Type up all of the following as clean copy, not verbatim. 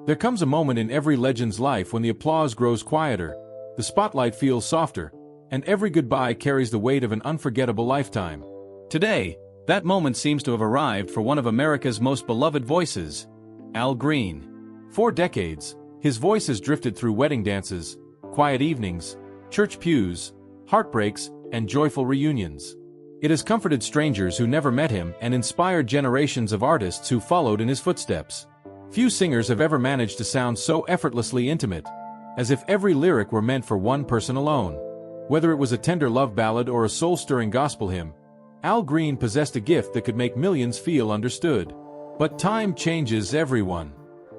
There comes a moment in every legend's life when the applause grows quieter, the spotlight feels softer, and every goodbye carries the weight of an unforgettable lifetime. Today, that moment seems to have arrived for one of America's most beloved voices, Al Green. For decades, his voice has drifted through wedding dances, quiet evenings, church pews, heartbreaks, and joyful reunions. It has comforted strangers who never met him and inspired generations of artists who followed in his footsteps. Few singers have ever managed to sound so effortlessly intimate, as if every lyric were meant for one person alone. Whether it was a tender love ballad or a soul-stirring gospel hymn, Al Green possessed a gift that could make millions feel understood. But time changes everyone.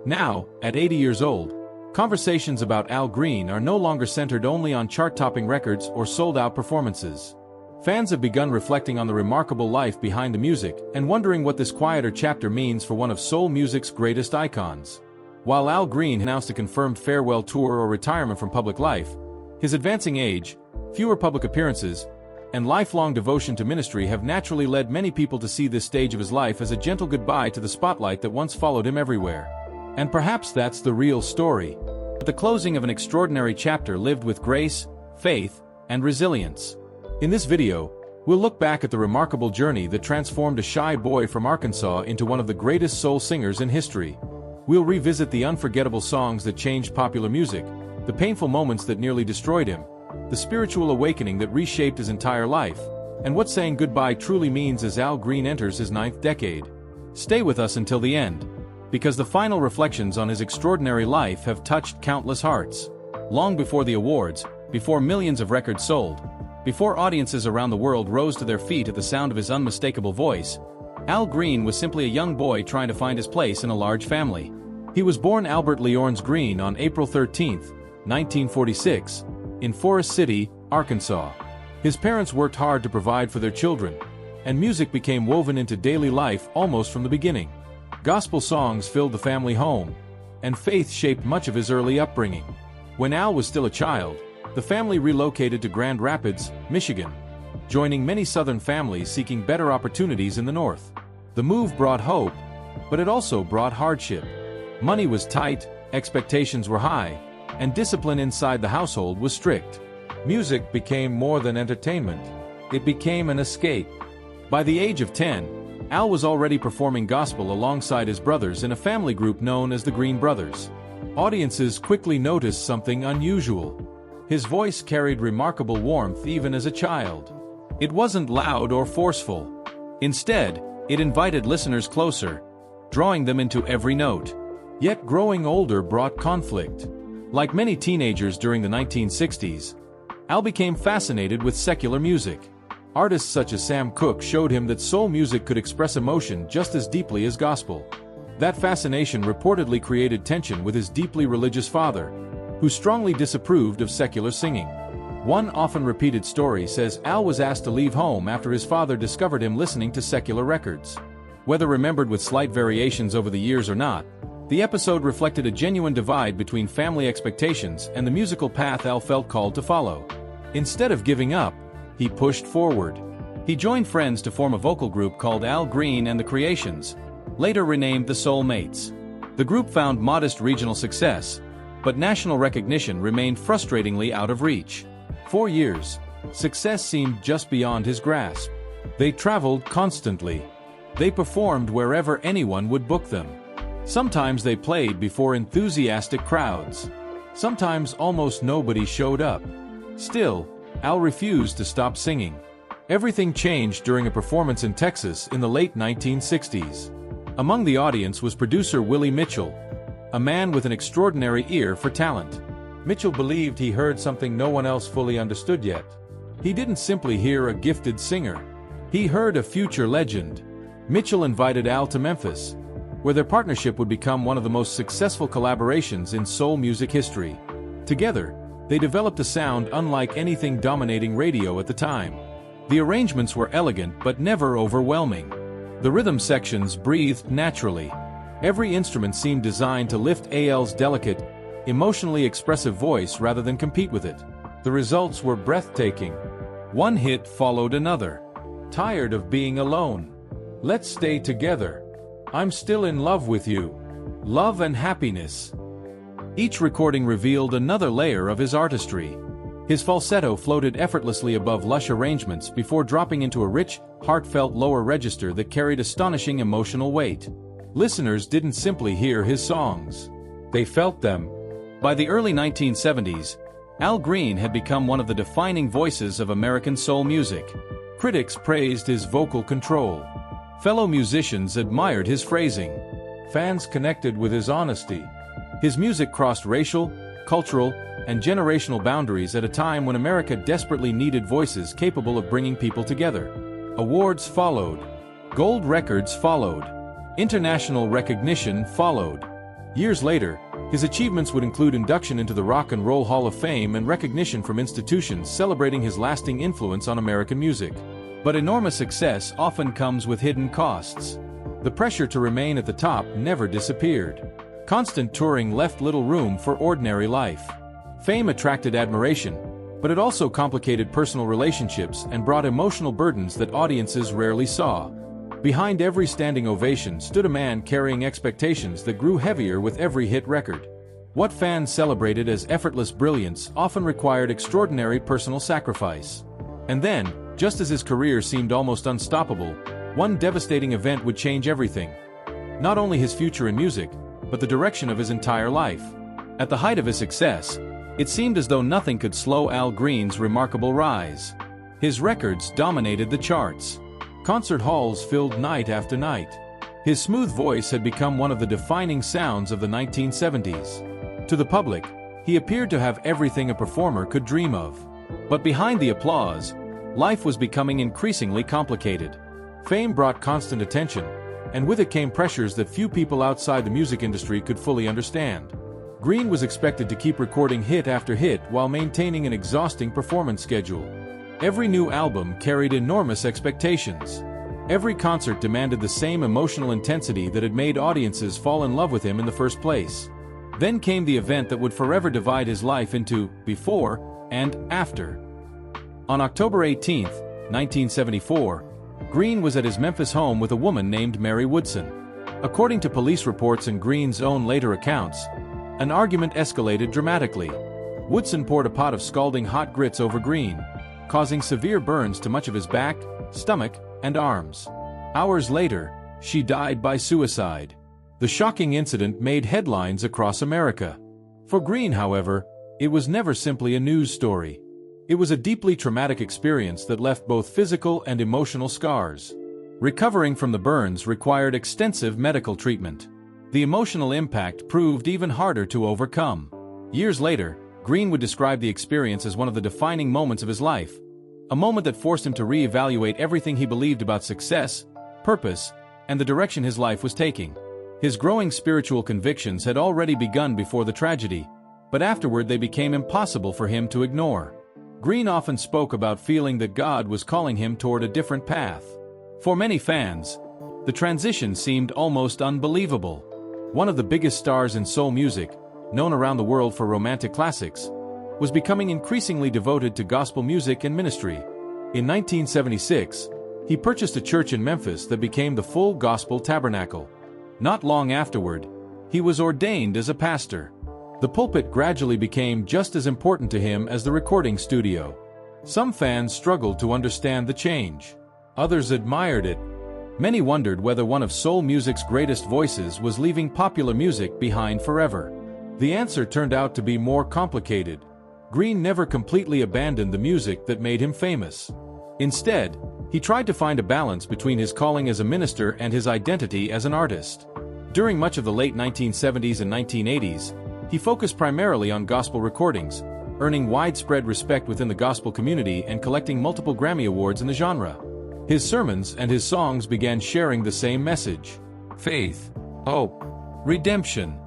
Now, at 80 years old, conversations about Al Green are no longer centered only on chart-topping records or sold-out performances. Fans have begun reflecting on the remarkable life behind the music and wondering what this quieter chapter means for one of soul music's greatest icons. While Al Green announced a confirmed farewell tour or retirement from public life, his advancing age, fewer public appearances, and lifelong devotion to ministry have naturally led many people to see this stage of his life as a gentle goodbye to the spotlight that once followed him everywhere. And perhaps that's the real story. The closing of an extraordinary chapter lived with grace, faith, and resilience. In this video, we'll look back at the remarkable journey that transformed a shy boy from Arkansas into one of the greatest soul singers in history. We'll revisit the unforgettable songs that changed popular music, the painful moments that nearly destroyed him, the spiritual awakening that reshaped his entire life, and what saying goodbye truly means as Al Green enters his 9th decade. Stay with us until the end, because the final reflections on his extraordinary life have touched countless hearts. Long before the awards, before millions of records sold, before audiences around the world rose to their feet at the sound of his unmistakable voice, Al Green was simply a young boy trying to find his place in a large family. He was born Albert Leorns Green on April 13, 1946, in Forest City, Arkansas. His parents worked hard to provide for their children, and music became woven into daily life almost from the beginning. Gospel songs filled the family home, and faith shaped much of his early upbringing. When Al was still a child, the family relocated to Grand Rapids, Michigan, joining many Southern families seeking better opportunities in the North. The move brought hope, but it also brought hardship. Money was tight, expectations were high, and discipline inside the household was strict. Music became more than entertainment. It became an escape. By the age of 10, Al was already performing gospel alongside his brothers in a family group known as the Green Brothers. Audiences quickly noticed something unusual. His voice carried remarkable warmth even as a child. It wasn't loud or forceful. Instead, it invited listeners closer, drawing them into every note. Yet growing older brought conflict. Like many teenagers during the 1960s, Al became fascinated with secular music. Artists such as Sam Cooke showed him that soul music could express emotion just as deeply as gospel. That fascination reportedly created tension with his deeply religious father, who strongly disapproved of secular singing. One often repeated story says Al was asked to leave home after his father discovered him listening to secular records. Whether remembered with slight variations over the years or not, the episode reflected a genuine divide between family expectations and the musical path Al felt called to follow. Instead of giving up, he pushed forward. He joined friends to form a vocal group called Al Green and the Creations, later renamed the Soulmates. The group found modest regional success, but national recognition remained frustratingly out of reach. For years, success seemed just beyond his grasp. They traveled constantly. They performed wherever anyone would book them. Sometimes they played before enthusiastic crowds. Sometimes almost nobody showed up. Still, Al refused to stop singing. Everything changed during a performance in Texas in the late 1960s. Among the audience was producer Willie Mitchell, a man with an extraordinary ear for talent. Mitchell believed he heard something no one else fully understood yet. He didn't simply hear a gifted singer. He heard a future legend. Mitchell invited Al to Memphis, where their partnership would become one of the most successful collaborations in soul music history. Together, they developed a sound unlike anything dominating radio at the time. The arrangements were elegant but never overwhelming. The rhythm sections breathed naturally. Every instrument seemed designed to lift Al's delicate, emotionally expressive voice rather than compete with it. The results were breathtaking. One hit followed another. Tired of being alone. Let's stay together. I'm still in love with you. love and happiness. Each recording revealed another layer of his artistry. His falsetto floated effortlessly above lush arrangements before dropping into a rich, heartfelt lower register that carried astonishing emotional weight. Listeners didn't simply hear his songs. They felt them. By the early 1970s, Al Green had become one of the defining voices of American soul music. Critics praised his vocal control. Fellow musicians admired his phrasing. Fans connected with his honesty. His music crossed racial, cultural, and generational boundaries at a time when America desperately needed voices capable of bringing people together. Awards followed. Gold records followed. International recognition followed. Years later, his achievements would include induction into the Rock and Roll Hall of Fame and recognition from institutions celebrating his lasting influence on American music. But enormous success often comes with hidden costs. The pressure to remain at the top never disappeared. Constant touring left little room for ordinary life. Fame attracted admiration, but it also complicated personal relationships and brought emotional burdens that audiences rarely saw. Behind every standing ovation stood a man carrying expectations that grew heavier with every hit record. What fans celebrated as effortless brilliance often required extraordinary personal sacrifice. And then, just as his career seemed almost unstoppable, one devastating event would change everything. Not only his future in music, but the direction of his entire life. At the height of his success, it seemed as though nothing could slow Al Green's remarkable rise. His records dominated the charts. Concert halls filled night after night. His smooth voice had become one of the defining sounds of the 1970s. To the public, he appeared to have everything a performer could dream of. But behind the applause, life was becoming increasingly complicated. Fame brought constant attention, and with it came pressures that few people outside the music industry could fully understand. Green was expected to keep recording hit after hit while maintaining an exhausting performance schedule. Every new album carried enormous expectations. Every concert demanded the same emotional intensity that had made audiences fall in love with him in the first place. Then came the event that would forever divide his life into before and after. On October 18, 1974, Green was at his Memphis home with a woman named Mary Woodson. According to police reports and Green's own later accounts, an argument escalated dramatically. Woodson poured a pot of scalding hot grits over Green, causing severe burns to much of his back, stomach, and arms. Hours later, she died by suicide. The shocking incident made headlines across America. For Green, however, it was never simply a news story. It was a deeply traumatic experience that left both physical and emotional scars. Recovering from the burns required extensive medical treatment. The emotional impact proved even harder to overcome. Years later, Green would describe the experience as one of the defining moments of his life, a moment that forced him to re-evaluate everything he believed about success, purpose, and the direction his life was taking. His growing spiritual convictions had already begun before the tragedy, but afterward they became impossible for him to ignore. Green often spoke about feeling that God was calling him toward a different path. For many fans, the transition seemed almost unbelievable. One of the biggest stars in soul music, known around the world for romantic classics, was becoming increasingly devoted to gospel music and ministry. In 1976, he purchased a church in Memphis that became the Full Gospel Tabernacle. Not long afterward, he was ordained as a pastor. The pulpit gradually became just as important to him as the recording studio. Some fans struggled to understand the change. Others admired it. Many wondered whether one of soul music's greatest voices was leaving popular music behind forever. The answer turned out to be more complicated. Green never completely abandoned the music that made him famous. Instead, he tried to find a balance between his calling as a minister and his identity as an artist. During much of the late 1970s and 1980s, he focused primarily on gospel recordings, earning widespread respect within the gospel community and collecting multiple Grammy Awards in the genre. His sermons and his songs began sharing the same message: faith, hope, redemption.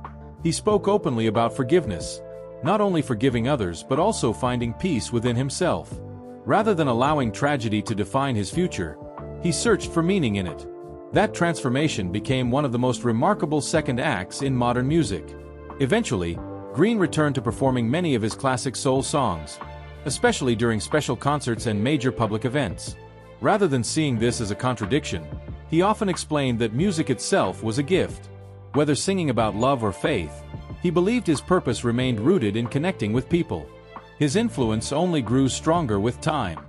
He spoke openly about forgiveness, not only forgiving others but also finding peace within himself. Rather than allowing tragedy to define his future, he searched for meaning in it. That transformation became one of the most remarkable second acts in modern music. Eventually, Green returned to performing many of his classic soul songs, especially during special concerts and major public events. Rather than seeing this as a contradiction, he often explained that music itself was a gift. Whether singing about love or faith, he believed his purpose remained rooted in connecting with people. His influence only grew stronger with time.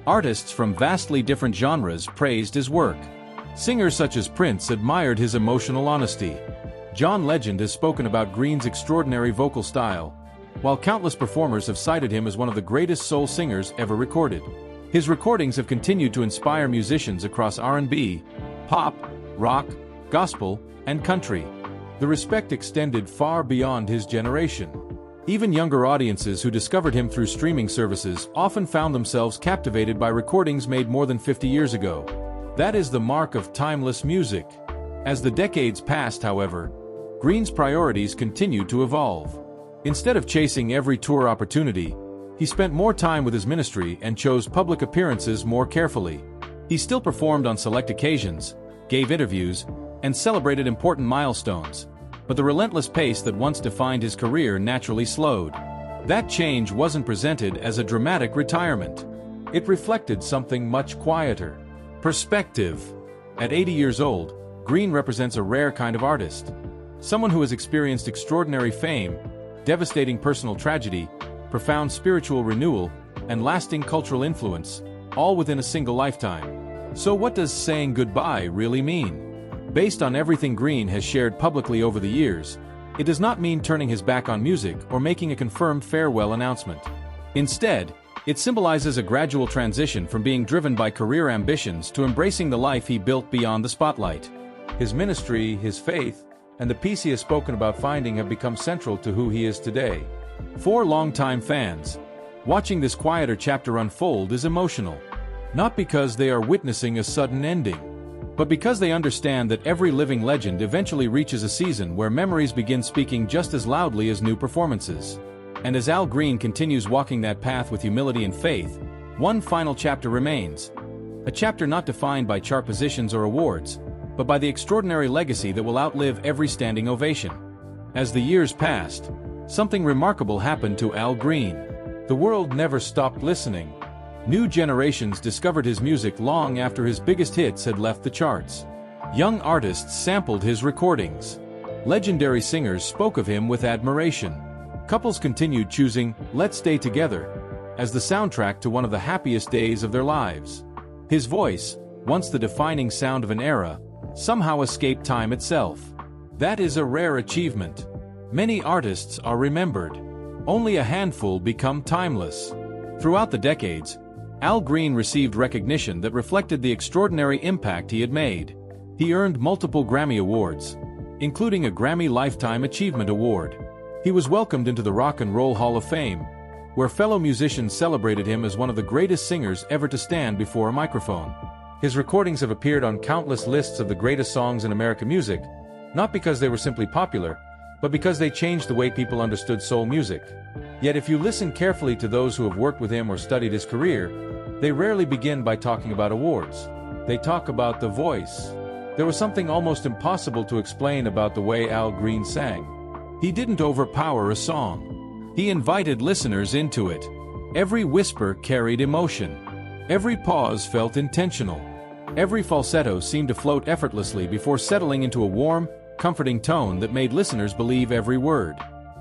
Artists from vastly different genres praised his work. Singers such as Prince admired his emotional honesty. John Legend has spoken about Green's extraordinary vocal style, while countless performers have cited him as one of the greatest soul singers ever recorded. His recordings have continued to inspire musicians across R&B, pop, rock, gospel, and country. The respect extended far beyond his generation. Even younger audiences who discovered him through streaming services often found themselves captivated by recordings made more than 50 years ago. That is the mark of timeless music. As the decades passed, however, Green's priorities continued to evolve. Instead of chasing every tour opportunity, he spent more time with his ministry and chose public appearances more carefully. He still performed on select occasions, gave interviews, and celebrated important milestones, but the relentless pace that once defined his career naturally slowed. That change wasn't presented as a dramatic retirement. It reflected something much quieter. Perspective. At 80 years old, Green represents a rare kind of artist. Someone who has experienced extraordinary fame, devastating personal tragedy, profound spiritual renewal, and lasting cultural influence, all within a single lifetime. So what does saying goodbye really mean? Based on everything Green has shared publicly over the years, it does not mean turning his back on music or making a confirmed farewell announcement. Instead, it symbolizes a gradual transition from being driven by career ambitions to embracing the life he built beyond the spotlight. His ministry, his faith, and the peace he has spoken about finding have become central to who he is today. For longtime fans, watching this quieter chapter unfold is emotional, not because they are witnessing a sudden ending, but because they understand that every living legend eventually reaches a season where memories begin speaking just as loudly as new performances. And as Al Green continues walking that path with humility and faith, one final chapter remains. A chapter not defined by chart positions or awards, but by the extraordinary legacy that will outlive every standing ovation. As the years passed, something remarkable happened to Al Green. The world never stopped listening. New generations discovered his music long after his biggest hits had left the charts. Young artists sampled his recordings. Legendary singers spoke of him with admiration. Couples continued choosing "Let's Stay Together" as the soundtrack to one of the happiest days of their lives. His voice, once the defining sound of an era, somehow escaped time itself. That is a rare achievement. Many artists are remembered. Only a handful become timeless. Throughout the decades, Al Green received recognition that reflected the extraordinary impact he had made. He earned multiple Grammy Awards, including a Grammy Lifetime Achievement Award. He was welcomed into the Rock and Roll Hall of Fame, where fellow musicians celebrated him as one of the greatest singers ever to stand before a microphone. His recordings have appeared on countless lists of the greatest songs in American music, not because they were simply popular, but because they changed the way people understood soul music. Yet if you listen carefully to those who have worked with him or studied his career, they rarely begin by talking about awards. They talk about the voice. There was something almost impossible to explain about the way Al Green sang. He didn't overpower a song. He invited listeners into it. Every whisper carried emotion. Every pause felt intentional. Every falsetto seemed to float effortlessly before settling into a warm, comforting tone that made listeners believe every word.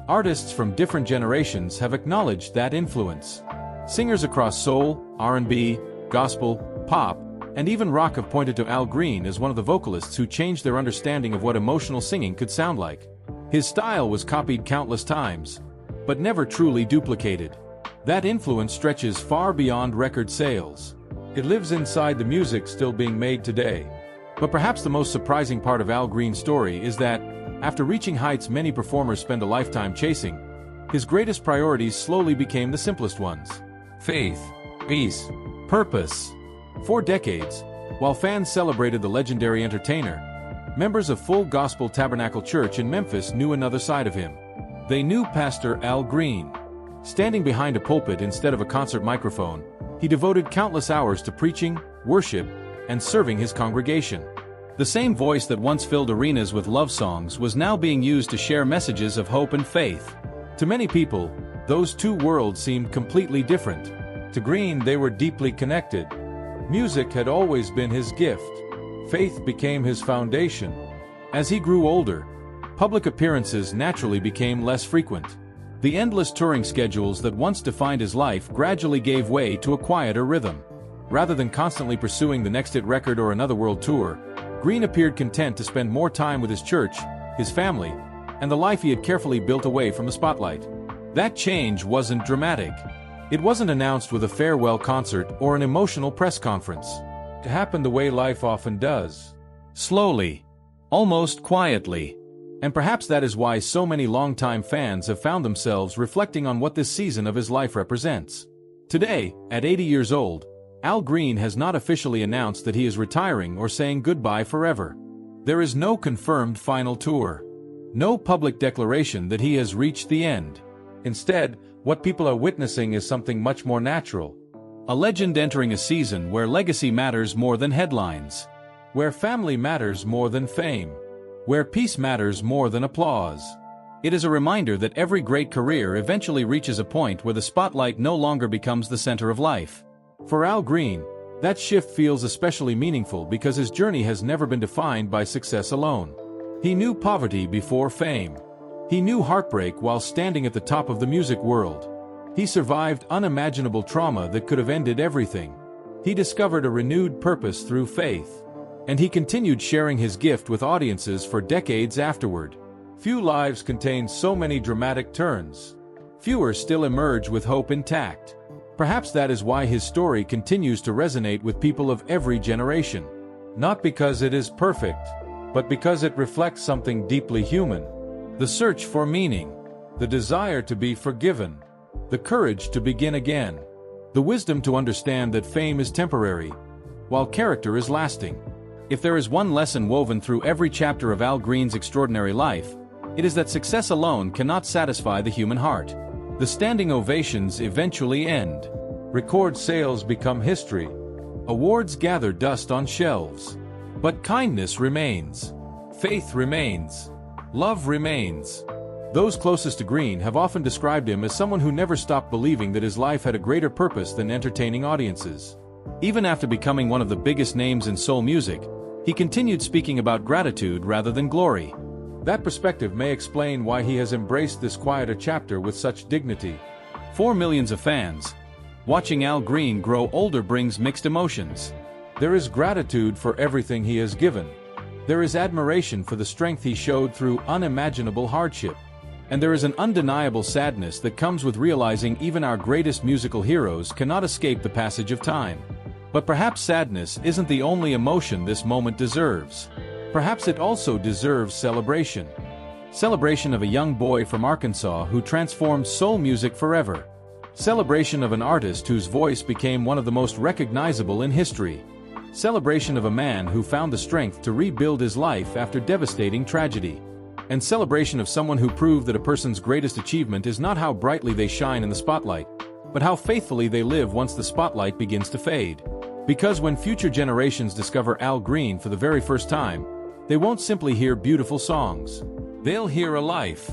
Artists from different generations have acknowledged that influence. Singers across soul, R&B, gospel, pop, and even rock have pointed to Al Green as one of the vocalists who changed their understanding of what emotional singing could sound like. His style was copied countless times, but never truly duplicated. That influence stretches far beyond record sales. It lives inside the music still being made today. But perhaps the most surprising part of Al Green's story is that, after reaching heights many performers spend a lifetime chasing, his greatest priorities slowly became the simplest ones: faith, peace, purpose. For decades, while fans celebrated the legendary entertainer, members of Full Gospel Tabernacle Church in Memphis knew another side of him. They knew Pastor Al Green. Standing behind a pulpit instead of a concert microphone, he devoted countless hours to preaching, worship, and serving his congregation. The same voice that once filled arenas with love songs was now being used to share messages of hope and faith. To many people, those two worlds seemed completely different. To Green, they were deeply connected. Music had always been his gift. Faith became his foundation. As he grew older, Public appearances naturally became less frequent. The endless touring schedules that once defined his life gradually gave way to a quieter rhythm. Rather than constantly pursuing the next hit record or another world tour, Green appeared content to spend more time with his church, his family, and the life he had carefully built away from the spotlight. That change wasn't dramatic. It wasn't announced with a farewell concert or an emotional press conference. It happened the way life often does. Slowly. Almost quietly. And perhaps that is why so many longtime fans have found themselves reflecting on what this season of his life represents. Today, at 80 years old, Al Green has not officially announced that he is retiring or saying goodbye forever. There is no confirmed final tour. No public declaration that he has reached the end. Instead, what people are witnessing is something much more natural. A legend entering a season where legacy matters more than headlines. Where family matters more than fame. Where peace matters more than applause. It is a reminder that every great career eventually reaches a point where the spotlight no longer becomes the center of life. For Al Green, that shift feels especially meaningful because his journey has never been defined by success alone. He knew poverty before fame. He knew heartbreak while standing at the top of the music world. He survived unimaginable trauma that could have ended everything. He discovered a renewed purpose through faith. And he continued sharing his gift with audiences for decades afterward. Few lives contain so many dramatic turns. Fewer still emerge with hope intact. Perhaps that is why his story continues to resonate with people of every generation. Not because it is perfect, but because it reflects something deeply human. The search for meaning. The desire to be forgiven. The courage to begin again. The wisdom to understand that fame is temporary, while character is lasting. If there is one lesson woven through every chapter of Al Green's extraordinary life, it is that success alone cannot satisfy the human heart. The standing ovations eventually end. Record sales become history. Awards gather dust on shelves. But kindness remains. Faith remains. Love remains. Those closest to Green have often described him as someone who never stopped believing that his life had a greater purpose than entertaining audiences. Even after becoming one of the biggest names in soul music, he continued speaking about gratitude rather than glory. That perspective may explain why he has embraced this quieter chapter with such dignity. For millions of fans, watching Al Green grow older brings mixed emotions. There is gratitude for everything he has given. There is admiration for the strength he showed through unimaginable hardship. And there is an undeniable sadness that comes with realizing even our greatest musical heroes cannot escape the passage of time. But perhaps sadness isn't the only emotion this moment deserves. Perhaps it also deserves celebration. Celebration of a young boy from Arkansas who transformed soul music forever. Celebration of an artist whose voice became one of the most recognizable in history. Celebration of a man who found the strength to rebuild his life after devastating tragedy. And celebration of someone who proved that a person's greatest achievement is not how brightly they shine in the spotlight, but how faithfully they live once the spotlight begins to fade. Because when future generations discover Al Green for the very first time, they won't simply hear beautiful songs. They'll hear a life.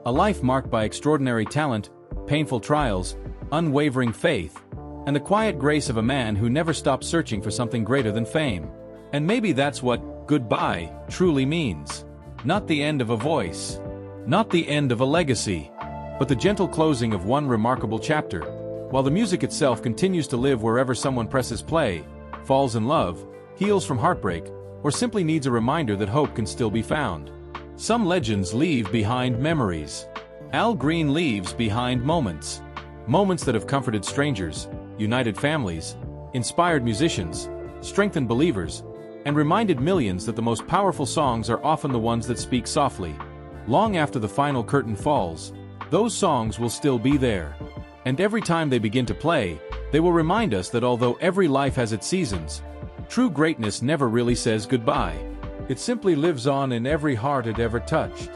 A life marked by extraordinary talent, painful trials, unwavering faith, and the quiet grace of a man who never stopped searching for something greater than fame. And maybe that's what goodbye truly means. Not the end of a voice. Not the end of a legacy. But the gentle closing of one remarkable chapter. While the music itself continues to live wherever someone presses play, falls in love, heals from heartbreak, or simply needs a reminder that hope can still be found. Some legends leave behind memories. Al Green leaves behind moments. Moments that have comforted strangers, united families, inspired musicians, strengthened believers, and reminded millions that the most powerful songs are often the ones that speak softly. Long after the final curtain falls, those songs will still be there. And every time they begin to play, they will remind us that although every life has its seasons, true greatness never really says goodbye. It simply lives on in every heart it ever touched.